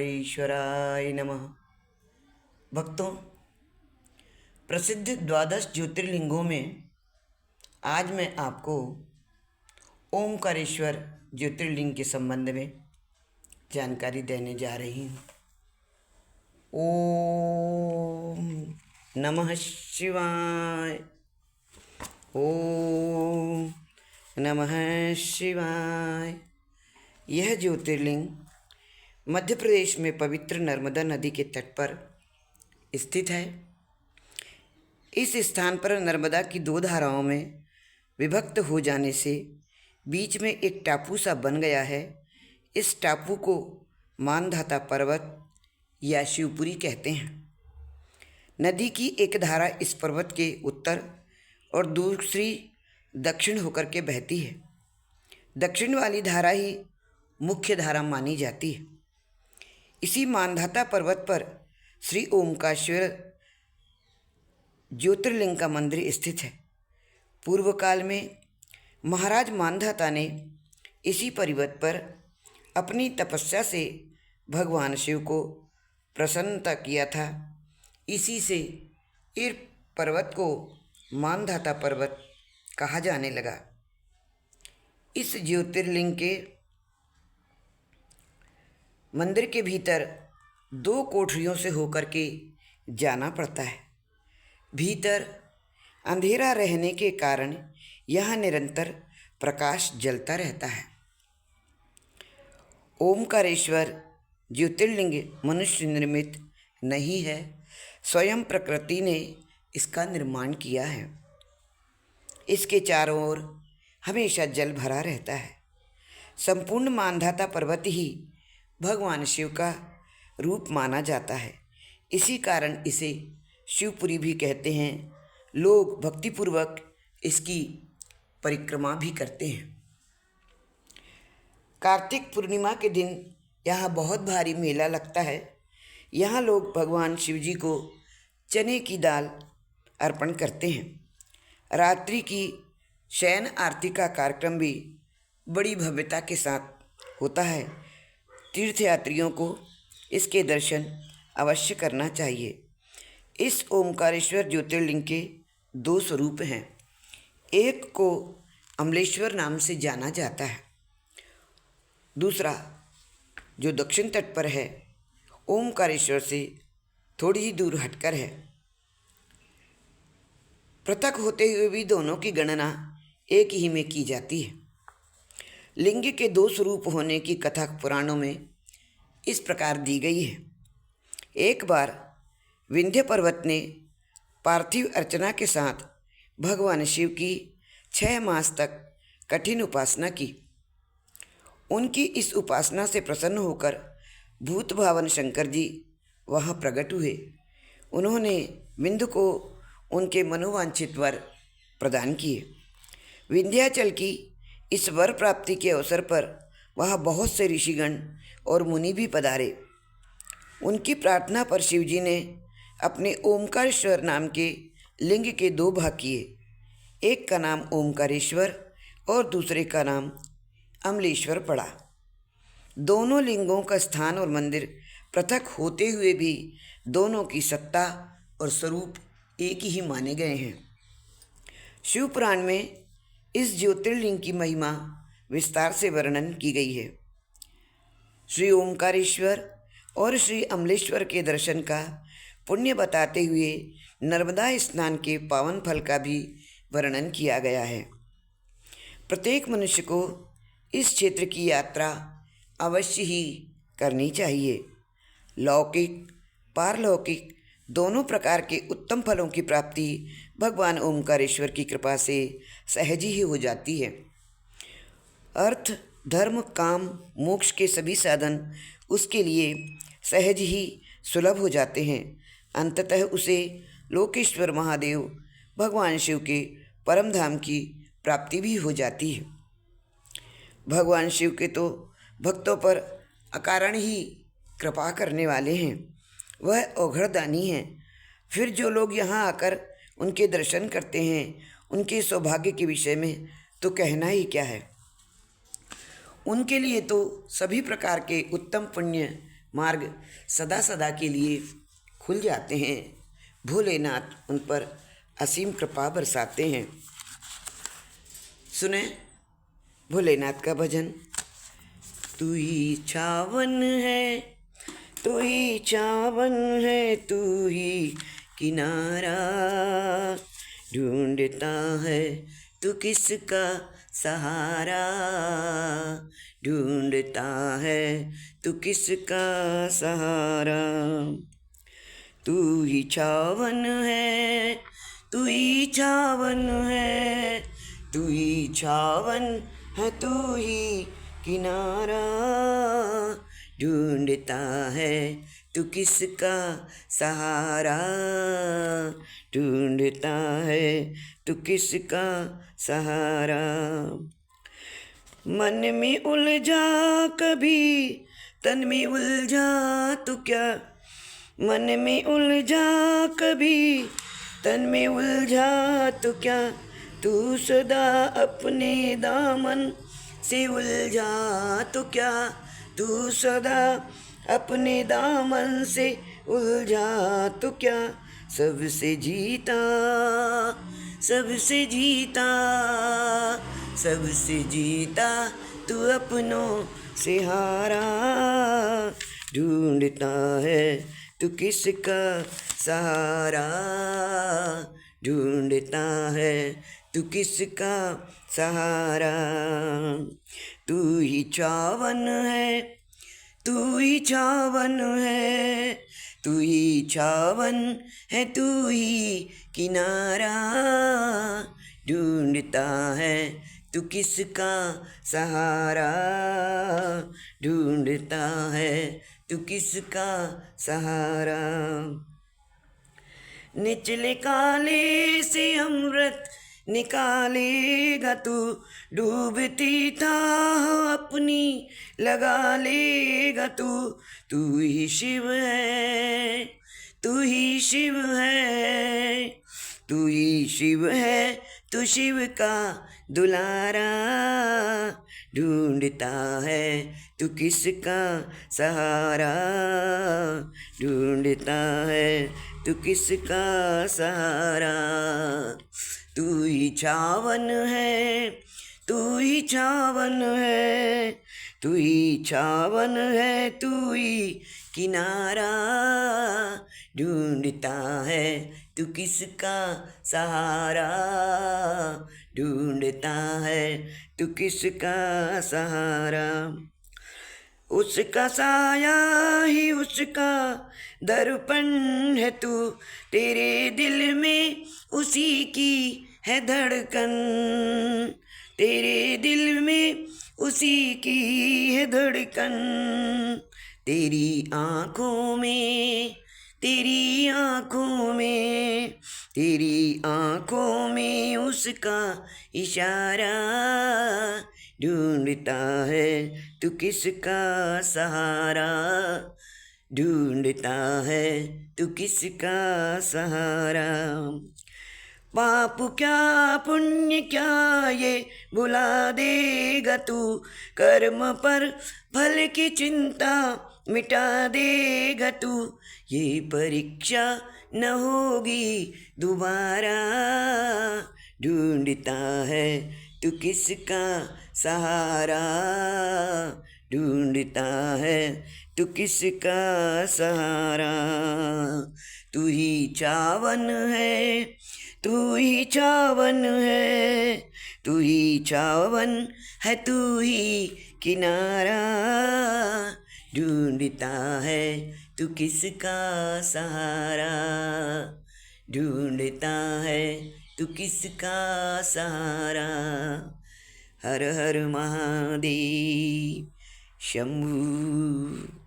ओंकारेश्वराय नमः। भक्तों, प्रसिद्ध द्वादश ज्योतिर्लिंगों में आज मैं आपको ओंकारेश्वर ज्योतिर्लिंग के संबंध में जानकारी देने जा रही हूँ। ओम नमः शिवाय। ओम नमः शिवाय। यह ज्योतिर्लिंग मध्य प्रदेश में पवित्र नर्मदा नदी के तट पर स्थित है। इस स्थान पर नर्मदा की दो धाराओं में विभक्त हो जाने से बीच में एक टापू सा बन गया है। इस टापू को मानधाता पर्वत या शिवपुरी कहते हैं। नदी की एक धारा इस पर्वत के उत्तर और दूसरी दक्षिण होकर के बहती है। दक्षिण वाली धारा ही मुख्य धारा मानी जाती है। इसी मानधाता पर्वत पर श्री ओंकारेश्वर ज्योतिर्लिंग का मंदिर स्थित है। पूर्व काल में महाराज मानधाता ने इसी पर्वत पर अपनी तपस्या से भगवान शिव को प्रसन्नता किया था। इसी से इस पर्वत को मानधाता पर्वत कहा जाने लगा। इस ज्योतिर्लिंग के मंदिर के भीतर दो कोठरियों से होकर के जाना पड़ता है। भीतर अंधेरा रहने के कारण यहाँ निरंतर प्रकाश जलता रहता है। ओंकारेश्वर ज्योतिर्लिंग मनुष्य निर्मित नहीं है, स्वयं प्रकृति ने इसका निर्माण किया है। इसके चारों ओर हमेशा जल भरा रहता है। संपूर्ण मानधाता पर्वत ही भगवान शिव का रूप माना जाता है। इसी कारण इसे शिवपुरी भी कहते हैं। लोग भक्तिपूर्वक इसकी परिक्रमा भी करते हैं। कार्तिक पूर्णिमा के दिन यहाँ बहुत भारी मेला लगता है। यहाँ लोग भगवान शिव जी को चने की दाल अर्पण करते हैं। रात्रि की शयन आरती का कार्यक्रम भी बड़ी भव्यता के साथ होता है। तीर्थयात्रियों को इसके दर्शन अवश्य करना चाहिए। इस ओंकारेश्वर ज्योतिर्लिंग के दो स्वरूप हैं। एक को अमलेश्वर नाम से जाना जाता है, दूसरा जो दक्षिण तट पर है ओंकारेश्वर से थोड़ी ही दूर हटकर है। पृथक होते हुए भी दोनों की गणना एक ही में की जाती है। लिंग के दो स्वरूप होने की कथा पुराणों में इस प्रकार दी गई है। एक बार विंध्य पर्वत ने पार्थिव अर्चना के साथ भगवान शिव की 6 मास तक कठिन उपासना की। उनकी इस उपासना से प्रसन्न होकर भूत भावन शंकर जी वहाँ प्रकट हुए। उन्होंने विंध्य को उनके मनोवांछित वर प्रदान किए। विंध्याचल की इस वर प्राप्ति के अवसर पर वहाँ बहुत से ऋषिगण और मुनि भी पधारे। उनकी प्रार्थना पर शिवजी ने अपने ओंकारेश्वर नाम के लिंग के दो भाग किए। एक का नाम ओंकारेश्वर और दूसरे का नाम अमलेश्वर पड़ा। दोनों लिंगों का स्थान और मंदिर पृथक होते हुए भी दोनों की सत्ता और स्वरूप एक ही माने गए हैं। शिव पुराण में इस ज्योतिर्लिंग की महिमा विस्तार से वर्णन की गई है। श्री ओंकारेश्वर और श्री अमलेश्वर के दर्शन का पुण्य बताते हुए नर्मदा स्नान के पावन फल का भी वर्णन किया गया है। प्रत्येक मनुष्य को इस क्षेत्र की यात्रा अवश्य ही करनी चाहिए। लौकिक पारलौकिक दोनों प्रकार के उत्तम फलों की प्राप्ति भगवान ओंकारेश्वर की कृपा से सहज ही हो जाती है। अर्थ धर्म काम मोक्ष के सभी साधन उसके लिए सहज ही सुलभ हो जाते हैं। अंततः उसे लोकेश्वर महादेव भगवान शिव के परम धाम की प्राप्ति भी हो जाती है। भगवान शिव के तो भक्तों पर अकारण ही कृपा करने वाले हैं। वह औघड़दानी हैं। फिर जो लोग यहाँ आकर उनके दर्शन करते हैं उनके सौभाग्य के विषय में तो कहना ही क्या है। उनके लिए तो सभी प्रकार के उत्तम पुण्य मार्ग सदा सदा के लिए खुल जाते हैं। भोलेनाथ उन पर असीम कृपा बरसाते हैं। सुने भोलेनाथ का भजन। तू ही छावन है, तू ही छावन है, तू ही किनारा ढूंढता है तू किसका सहारा, ढूंढता है तू किसका सहारा। तू ही छावन है, तू ही छावन है, तू ही छावन है, तू ही किनारा ढूंढता है तू किसका सहारा, ढूंढता है तू किसका सहारा। मन में उलझा कभी तन में उलझा तो क्या, मन में उलझा कभी तन में उलझा तो क्या, तू सदा अपने दामन से उलझा तो क्या, तू सदा अपने दामन से उलझा तो क्या। सबसे जीता, सबसे जीता, सबसे जीता तू अपनों से हारा, ढूंढता है तू किसका सहारा, ढूंढता है तू किसका सहारा। तू ही छावन है, तू ही छावन है, तू ही छावन है, तू ही किनारा ढूंढता है तू किसका सहारा, ढूंढता है तू किसका सहारा। निचले काले से अमृत निकालेगा तू, डूबती था अपनी लगा लेगा तू। तू ही शिव है, तू ही शिव है, तू ही शिव है, तू शिव का दुलारा, ढूंढता है तू किसका सहारा, ढूंढता है तू किसका सहारा। तू ही छावन है, तू ही छावन है, तू ही छावन है, तू ही किनारा ढूंढता है तू किसका सहारा, ढूंढता है तू किसका सहारा। उसका साया ही उसका दर्पण है तू, तेरे दिल में उसी की है धड़कन, तेरे दिल में उसी की है धड़कन। तेरी आँखों में, तेरी आँखों में, तेरी आँखों में उसका इशारा, ढूंढता है तू किसका सहारा, ढूंढता है तू किसका सहारा। पाप क्या पुण्य क्या ये भुला देगा तू, कर्म पर फल की चिंता मिटा देगा तू। ये परीक्षा न होगी दोबारा, ढूंढता है तू किसका सहारा, ढूंढता है तू किसका सहारा। तू ही छावन है, तू ही छावन है, तू ही छावन है, तू ही किनारा ढूंढता है तू किसका सहारा, ढूंढता है तू किसका सहारा। हर हर महादेव शंभू।